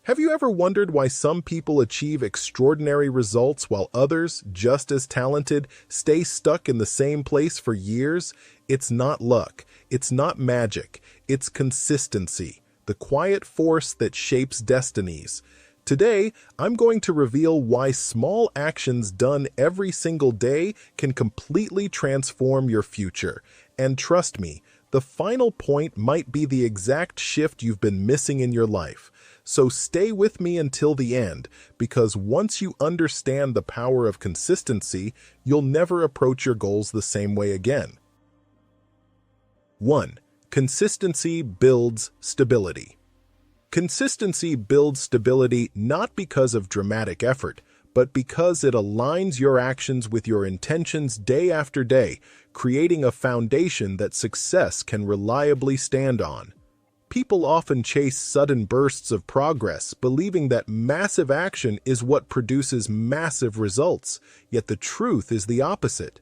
Have you ever wondered why some people achieve extraordinary results while others, just as talented, stay stuck in the same place for years? It's not luck. It's not magic. It's consistency, the quiet force that shapes destinies. Today, I'm going to reveal why small actions done every single day can completely transform your future. And trust me, the final point might be the exact shift you've been missing in your life. So stay with me until the end, because once you understand the power of consistency, you'll never approach your goals the same way again. 1. Consistency builds stability. Consistency builds stability not because of dramatic effort, but because it aligns your actions with your intentions day after day, creating a foundation that success can reliably stand on. People often chase sudden bursts of progress, believing that massive action is what produces massive results, yet the truth is the opposite.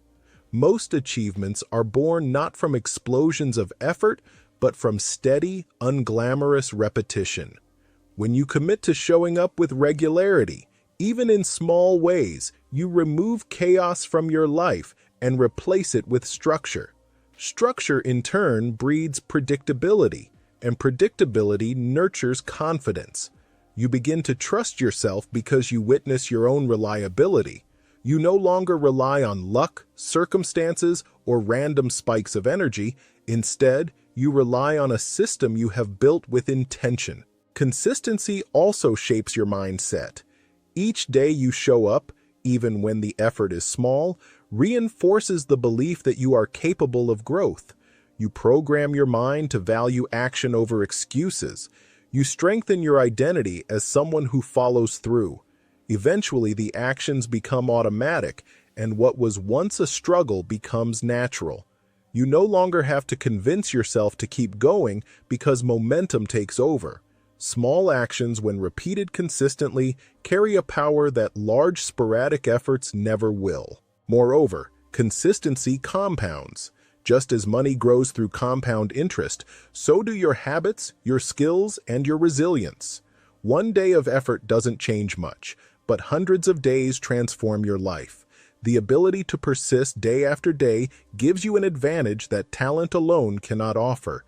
Most achievements are born not from explosions of effort, but from steady, unglamorous repetition. When you commit to showing up with regularity, even in small ways, you remove chaos from your life and replace it with structure. Structure, in turn, breeds predictability, and predictability nurtures confidence. You begin to trust yourself because you witness your own reliability. You no longer rely on luck, circumstances, or random spikes of energy. Instead, you rely on a system you have built with intention. Consistency also shapes your mindset. Each day you show up, even when the effort is small, reinforces the belief that you are capable of growth. You program your mind to value action over excuses. You strengthen your identity as someone who follows through. Eventually, the actions become automatic, and what was once a struggle becomes natural. You no longer have to convince yourself to keep going because momentum takes over. Small actions, when repeated consistently, carry a power that large sporadic efforts never will. Moreover, consistency compounds. Just as money grows through compound interest, so do your habits, your skills, and your resilience. One day of effort doesn't change much, but hundreds of days transform your life. The ability to persist day after day gives you an advantage that talent alone cannot offer.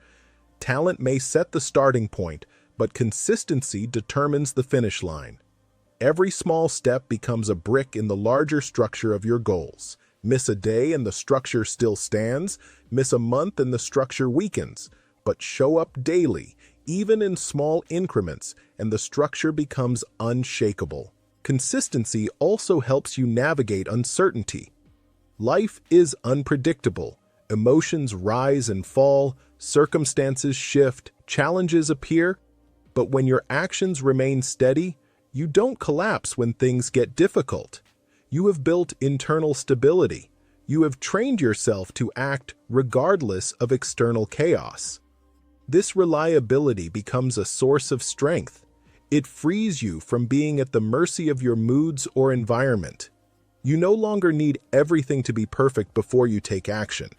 Talent may set the starting point, but consistency determines the finish line. Every small step becomes a brick in the larger structure of your goals. Miss a day and the structure still stands, miss a month and the structure weakens. But show up daily, even in small increments, and the structure becomes unshakable. Consistency also helps you navigate uncertainty. Life is unpredictable. Emotions rise and fall, circumstances shift, challenges appear. But when your actions remain steady, you don't collapse when things get difficult. You have built internal stability. You have trained yourself to act regardless of external chaos. This reliability becomes a source of strength. It frees you from being at the mercy of your moods or environment. You no longer need everything to be perfect before you take action.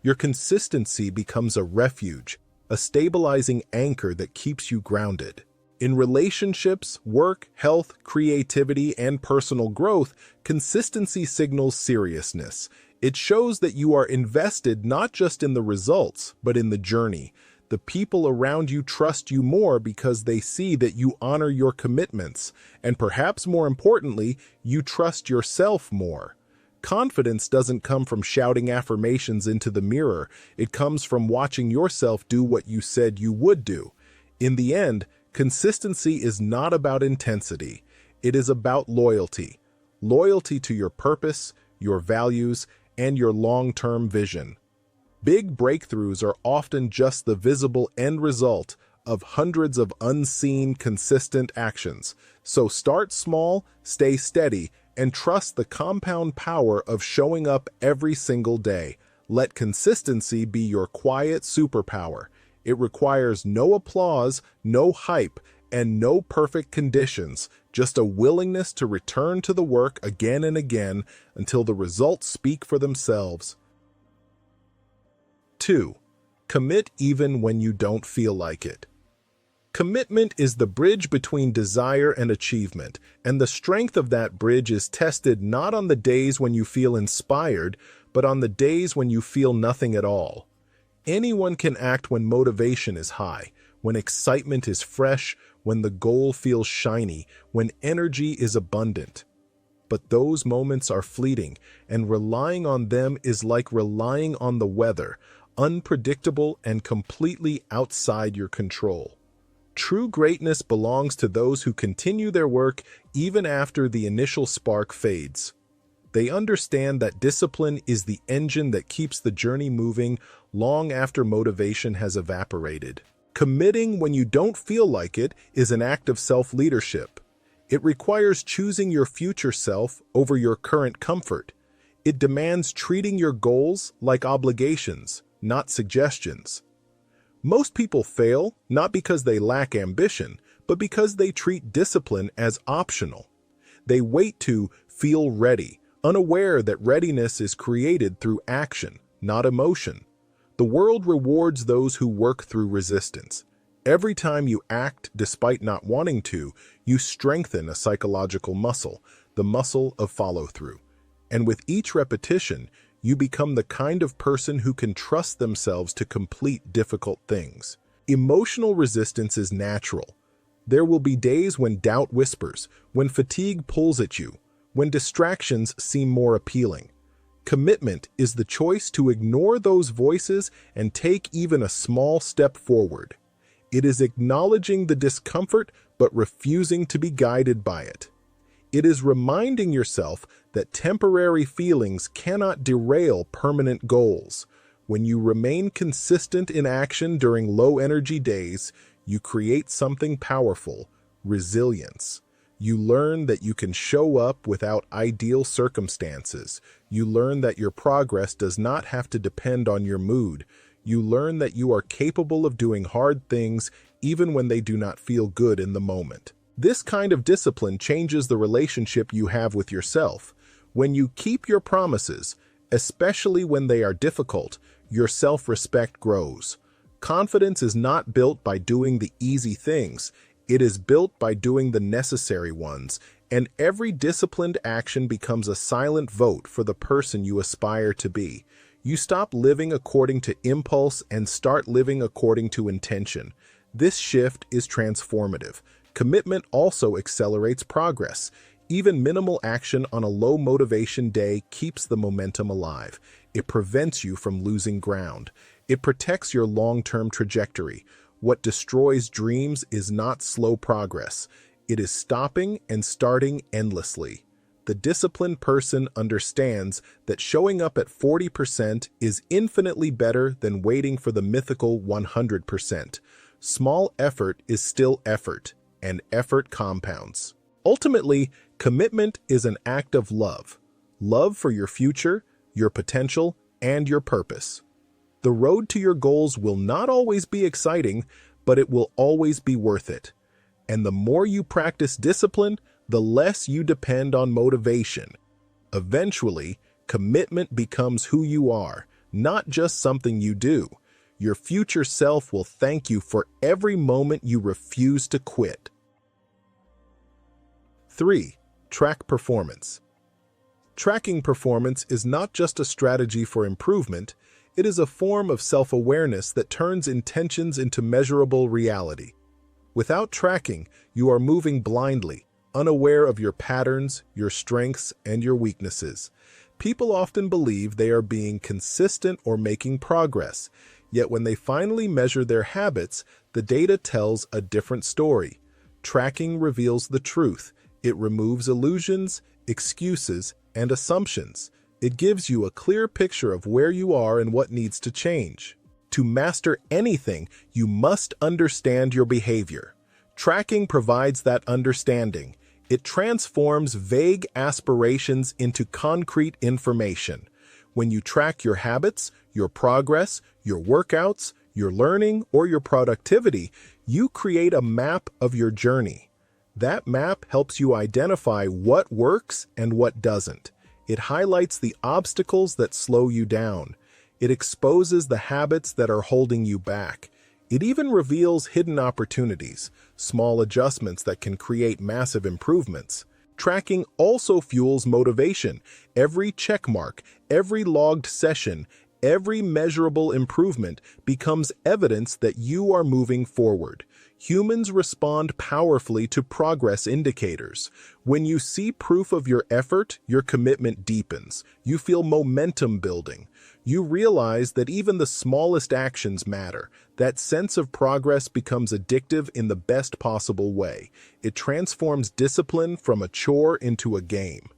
Your consistency becomes a refuge, a stabilizing anchor that keeps you grounded. In relationships, work, health, creativity, and personal growth, consistency signals seriousness. It shows that you are invested not just in the results, but in the journey. The people around you trust you more because they see that you honor your commitments, and perhaps more importantly, you trust yourself more. Confidence doesn't come from shouting affirmations into the mirror. It comes from watching yourself do what you said you would do. In the end, consistency is not about intensity. It is about loyalty. Loyalty to your purpose, your values, and your long-term vision. Big breakthroughs are often just the visible end result of hundreds of unseen, consistent actions. So start small, stay steady, and trust the compound power of showing up every single day. Let consistency be your quiet superpower. It requires no applause, no hype, and no perfect conditions, just a willingness to return to the work again and again until the results speak for themselves. 2. Commit even when you don't feel like it. Commitment is the bridge between desire and achievement, and the strength of that bridge is tested not on the days when you feel inspired, but on the days when you feel nothing at all. Anyone can act when motivation is high, when excitement is fresh, when the goal feels shiny, when energy is abundant. But those moments are fleeting, and relying on them is like relying on the weather, unpredictable and completely outside your control. True greatness belongs to those who continue their work even after the initial spark fades. They understand that discipline is the engine that keeps the journey moving long after motivation has evaporated. Committing when you don't feel like it is an act of self-leadership. It requires choosing your future self over your current comfort. It demands treating your goals like obligations, not suggestions. Most people fail not because they lack ambition, but because they treat discipline as optional. They wait to feel ready, unaware that readiness is created through action, not emotion. The world rewards those who work through resistance. Every time you act despite not wanting to, you strengthen a psychological muscle, the muscle of follow-through. And with each repetition, you become the kind of person who can trust themselves to complete difficult things. Emotional resistance is natural. There will be days when doubt whispers, when fatigue pulls at you, when distractions seem more appealing. Commitment is the choice to ignore those voices and take even a small step forward. It is acknowledging the discomfort but refusing to be guided by it. It is reminding yourself that temporary feelings cannot derail permanent goals. When you remain consistent in action during low-energy days, you create something powerful: resilience. You learn that you can show up without ideal circumstances. You learn that your progress does not have to depend on your mood. You learn that you are capable of doing hard things even when they do not feel good in the moment. This kind of discipline changes the relationship you have with yourself. When you keep your promises, especially when they are difficult, your self-respect grows. Confidence is not built by doing the easy things. It is built by doing the necessary ones, and every disciplined action becomes a silent vote for the person you aspire to be. You stop living according to impulse and start living according to intention. This shift is transformative. Commitment also accelerates progress. Even minimal action on a low motivation day keeps the momentum alive. It prevents you from losing ground. It protects your long-term trajectory. What destroys dreams is not slow progress. It is stopping and starting endlessly. The disciplined person understands that showing up at 40% is infinitely better than waiting for the mythical 100%. Small effort is still effort, and effort compounds. Ultimately, commitment is an act of love. Love for your future, your potential, and your purpose. The road to your goals will not always be exciting, but it will always be worth it. And the more you practice discipline, the less you depend on motivation. Eventually, commitment becomes who you are, not just something you do. Your future self will thank you for every moment you refuse to quit. 3. Track performance. Tracking performance is not just a strategy for improvement, it is a form of self-awareness that turns intentions into measurable reality. Without tracking, you are moving blindly, unaware of your patterns, your strengths, and your weaknesses. People often believe they are being consistent or making progress, yet when they finally measure their habits, the data tells a different story. Tracking reveals the truth. It removes illusions, excuses, and assumptions. It gives you a clear picture of where you are and what needs to change. To master anything, you must understand your behavior. Tracking provides that understanding. It transforms vague aspirations into concrete information. When you track your habits, your progress, your workouts, your learning, or your productivity, you create a map of your journey. That map helps you identify what works and what doesn't. It highlights the obstacles that slow you down. It exposes the habits that are holding you back. It even reveals hidden opportunities, small adjustments that can create massive improvements. Tracking also fuels motivation. Every checkmark, every logged session, every measurable improvement becomes evidence that you are moving forward. Humans respond powerfully to progress indicators. When you see proof of your effort, your commitment deepens. You feel momentum building. You realize that even the smallest actions matter. That sense of progress becomes addictive in the best possible way. It transforms discipline from a chore into a game.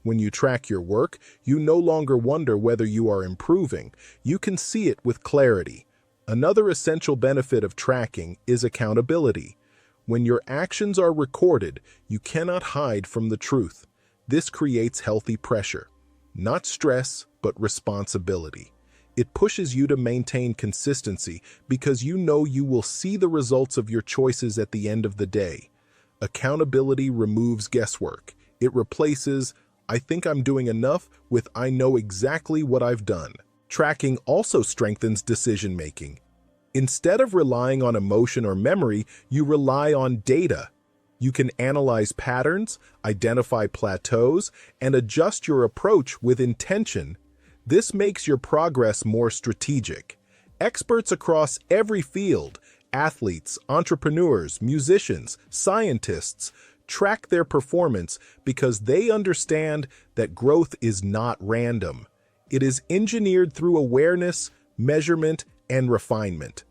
When you track your work, you no longer wonder whether you are improving. You can see it with clarity. Another essential benefit of tracking is accountability. When your actions are recorded, you cannot hide from the truth. This creates healthy pressure. Not stress, but responsibility. It pushes you to maintain consistency because you know you will see the results of your choices at the end of the day. Accountability removes guesswork. It replaces, "I think I'm doing enough," with "I know exactly what I've done." Tracking also strengthens decision-making. Instead of relying on emotion or memory, you rely on data. You can analyze patterns, identify plateaus, and adjust your approach with intention. This makes your progress more strategic. Experts across every field, athletes, entrepreneurs, musicians, scientists, track their performance because they understand that growth is not random. It is engineered through awareness, measurement, and refinement.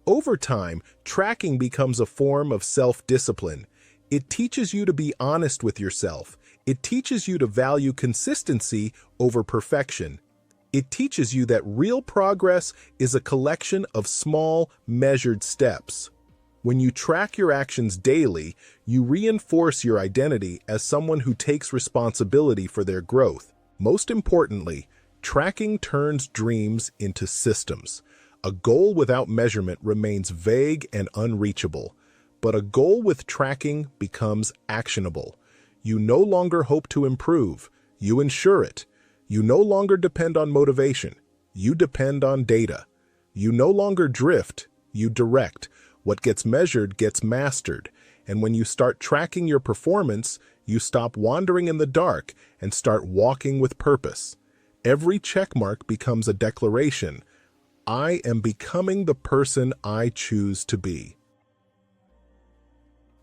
Over time, tracking becomes a form of self-discipline. It teaches you to be honest with yourself. It teaches you to value consistency over perfection. It teaches you that real progress is a collection of small, measured steps. When you track your actions daily, you reinforce your identity as someone who takes responsibility for their growth. Most importantly, tracking turns dreams into systems. A goal without measurement remains vague and unreachable, but a goal with tracking becomes actionable. You no longer hope to improve, you ensure it. You no longer depend on motivation, you depend on data. You no longer drift, you direct. What gets measured gets mastered, and when you start tracking your performance, you stop wandering in the dark and start walking with purpose. Every checkmark becomes a declaration. I am becoming the person I choose to be.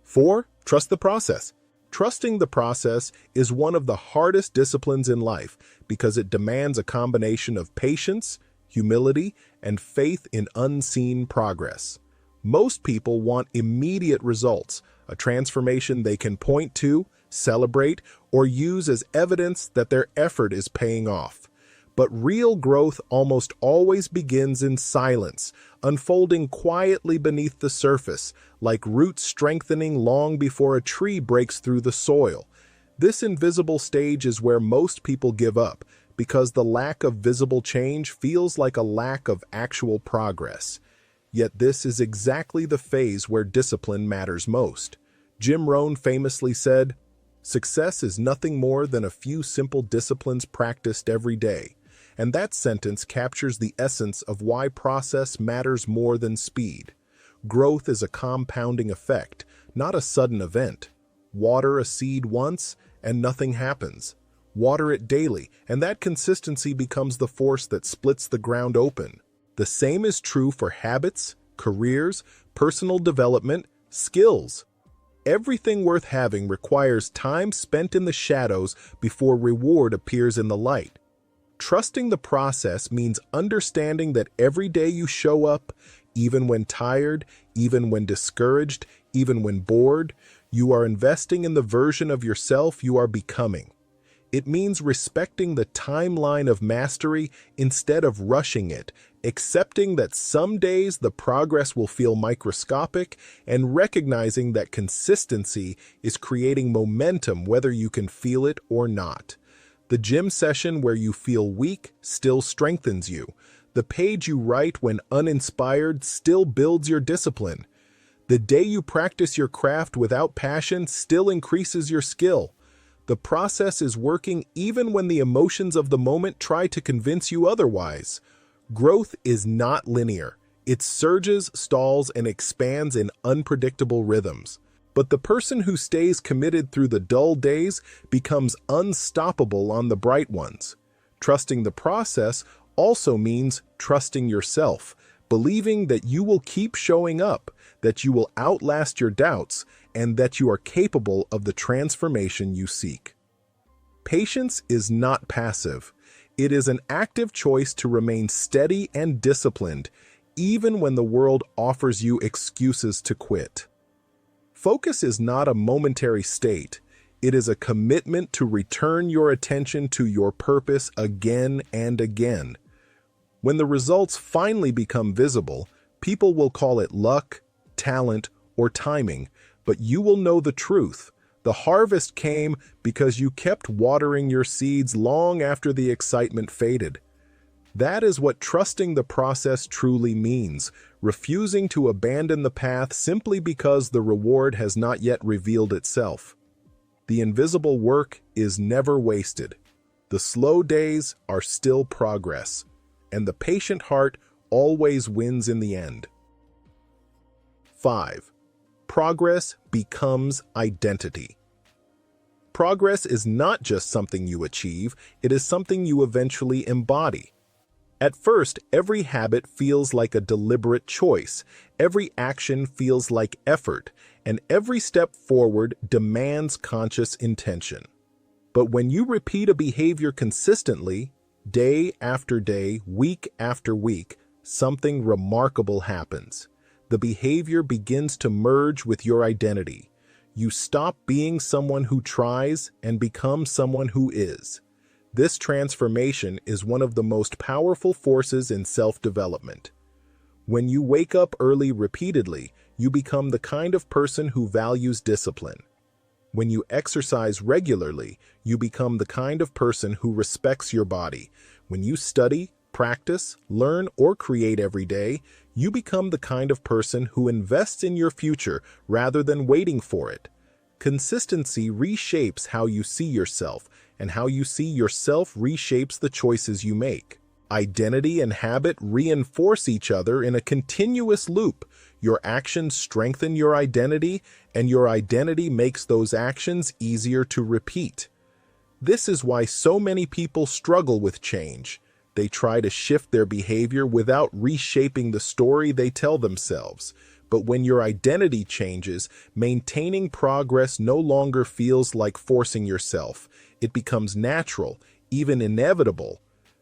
4. Trust the process. Trusting the process is one of the hardest disciplines in life because it demands a combination of patience, humility, and faith in unseen progress. Most people want immediate results, a transformation they can point to, celebrate, or use as evidence that their effort is paying off. But real growth almost always begins in silence, unfolding quietly beneath the surface, like roots strengthening long before a tree breaks through the soil. This invisible stage is where most people give up, because the lack of visible change feels like a lack of actual progress. Yet this is exactly the phase where discipline matters most. Jim Rohn famously said, "Success is nothing more than a few simple disciplines practiced every day." And that sentence captures the essence of why process matters more than speed. Growth is a compounding effect, not a sudden event. Water a seed once, and nothing happens. Water it daily, and that consistency becomes the force that splits the ground open. The same is true for habits, careers, personal development, skills. Everything worth having requires time spent in the shadows before reward appears in the light. Trusting the process means understanding that every day you show up, even when tired, even when discouraged, even when bored, you are investing in the version of yourself you are becoming. It means respecting the timeline of mastery instead of rushing it, accepting that some days the progress will feel microscopic, and recognizing that consistency is creating momentum whether you can feel it or not. The gym session where you feel weak still strengthens you. The page you write when uninspired still builds your discipline. The day you practice your craft without passion still increases your skill. The process is working even when the emotions of the moment try to convince you otherwise. Growth is not linear. It surges, stalls, and expands in unpredictable rhythms. But the person who stays committed through the dull days becomes unstoppable on the bright ones. Trusting the process also means trusting yourself, believing that you will keep showing up, that you will outlast your doubts, and that you are capable of the transformation you seek. Patience is not passive. It is an active choice to remain steady and disciplined, even when the world offers you excuses to quit. Focus is not a momentary state. It is a commitment to return your attention to your purpose again and again. When the results finally become visible, people will call it luck, talent, or timing, but you will know the truth. The harvest came because you kept watering your seeds long after the excitement faded. That is what trusting the process truly means, refusing to abandon the path simply because the reward has not yet revealed itself. The invisible work is never wasted. The slow days are still progress, and the patient heart always wins in the end. 5. Progress becomes identity. Progress is not just something you achieve, it is something you eventually embody. At first, every habit feels like a deliberate choice, every action feels like effort, and every step forward demands conscious intention. But when you repeat a behavior consistently, day after day, week after week, something remarkable happens. The behavior begins to merge with your identity. You stop being someone who tries and become someone who is. This transformation is one of the most powerful forces in self-development. When you wake up early repeatedly, you become the kind of person who values discipline. When you exercise regularly, you become the kind of person who respects your body. When you study, practice, learn, or create every day, you become the kind of person who invests in your future rather than waiting for it. Consistency reshapes how you see yourself, and how you see yourself reshapes the choices you make. Identity and habit reinforce each other in a continuous loop. Your actions strengthen your identity, and your identity makes those actions easier to repeat. This is why so many people struggle with change. They try to shift their behavior without reshaping the story they tell themselves. But when your identity changes, maintaining progress no longer feels like forcing yourself. It becomes natural, even inevitable.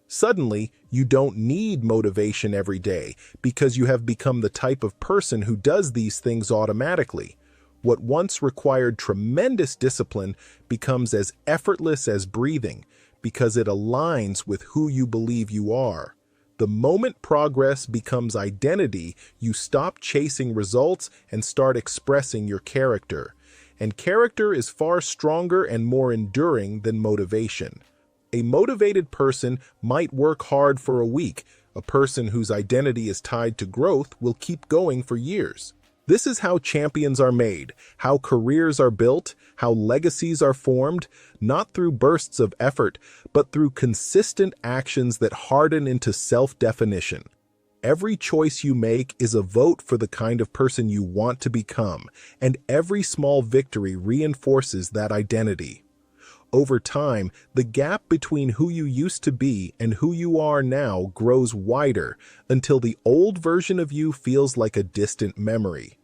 Suddenly, you don't need motivation every day because you have become the type of person who does these things automatically. What once required tremendous discipline becomes as effortless as breathing because it aligns with who you believe you are. The moment progress becomes identity, you stop chasing results and start expressing your character. And character is far stronger and more enduring than motivation. A motivated person might work hard for a week. A person whose identity is tied to growth will keep going for years. This is how champions are made, how careers are built, how legacies are formed, not through bursts of effort, but through consistent actions that harden into self-definition. Every choice you make is a vote for the kind of person you want to become, and every small victory reinforces that identity. Over time, the gap between who you used to be and who you are now grows wider until the old version of you feels like a distant memory.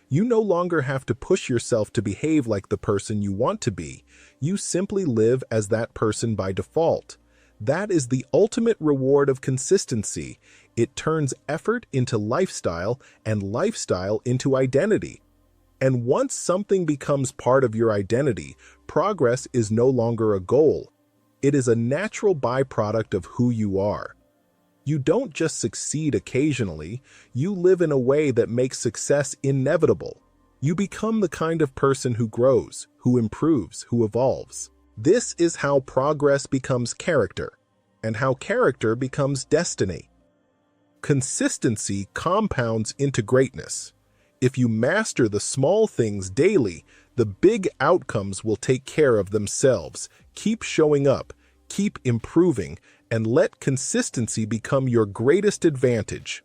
You no longer have to push yourself to behave like the person you want to be. You simply live as that person by default. That is the ultimate reward of consistency. It turns effort into lifestyle and lifestyle into identity. And once something becomes part of your identity, progress is no longer a goal. It is a natural byproduct of who you are. You don't just succeed occasionally, you live in a way that makes success inevitable. You become the kind of person who grows, who improves, who evolves. This is how progress becomes character, and how character becomes destiny. Consistency compounds into greatness. If you master the small things daily, the big outcomes will take care of themselves. Keep showing up, keep improving, and let consistency become your greatest advantage.